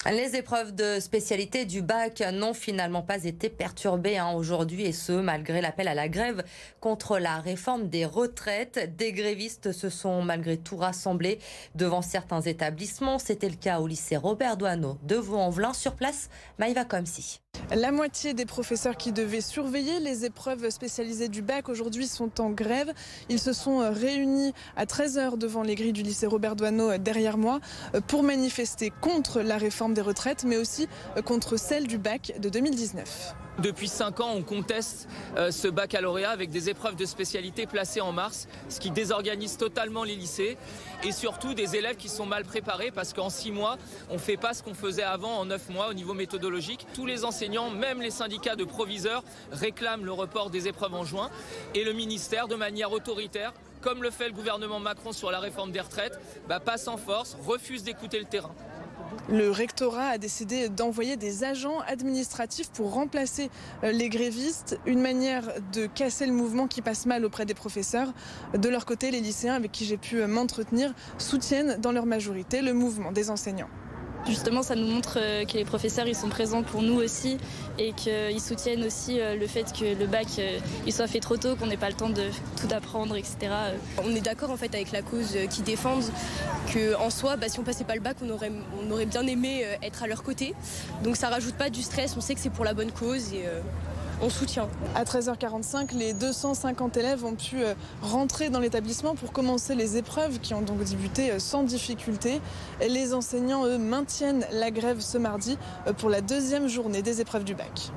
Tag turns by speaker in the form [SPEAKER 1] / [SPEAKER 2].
[SPEAKER 1] Les épreuves de spécialité du bac n'ont finalement pas été perturbées aujourd'hui, et ce, malgré l'appel à la grève contre la réforme des retraites. Des grévistes se sont malgré tout rassemblés devant certains établissements. C'était le cas au lycée Robert Doisneau de Vaux-en-Velin. Sur place, Maïva Komsi.
[SPEAKER 2] La moitié des professeurs qui devaient surveiller les épreuves spécialisées du bac aujourd'hui sont en grève. Ils se sont réunis à 13h devant les grilles du lycée Robert Doisneau derrière moi pour manifester contre la réforme des retraites, mais aussi contre celle du bac de 2019.
[SPEAKER 3] Depuis 5 ans, on conteste ce baccalauréat avec des épreuves de spécialité placées en mars, ce qui désorganise totalement les lycées et surtout des élèves qui sont mal préparés parce qu'en 6 mois, on ne fait pas ce qu'on faisait avant en 9 mois au niveau méthodologique. Tous les enseignants, même les syndicats de proviseurs, réclament le report des épreuves en juin et le ministère, de manière autoritaire, comme le fait le gouvernement Macron sur la réforme des retraites, passe en force, refuse d'écouter le terrain.
[SPEAKER 2] Le rectorat a décidé d'envoyer des agents administratifs pour remplacer les grévistes, une manière de casser le mouvement qui passe mal auprès des professeurs. De leur côté, les lycéens avec qui j'ai pu m'entretenir soutiennent dans leur majorité le mouvement des enseignants.
[SPEAKER 4] Justement, ça nous montre que les professeurs ils sont présents pour nous aussi et qu'ils soutiennent aussi le fait que le bac il soit fait trop tôt, qu'on n'ait pas le temps de tout apprendre, etc.
[SPEAKER 5] On est d'accord en fait avec la cause qu'ils défendent, qu'en soi, si on passait pas le bac, on aurait bien aimé être à leur côté. Donc ça rajoute pas du stress, on sait que c'est pour la bonne cause et on soutient.
[SPEAKER 2] À 13h45, les 250 élèves ont pu rentrer dans l'établissement pour commencer les épreuves qui ont donc débuté sans difficulté. Les enseignants, eux, maintiennent la grève ce mardi pour la deuxième journée des épreuves du bac.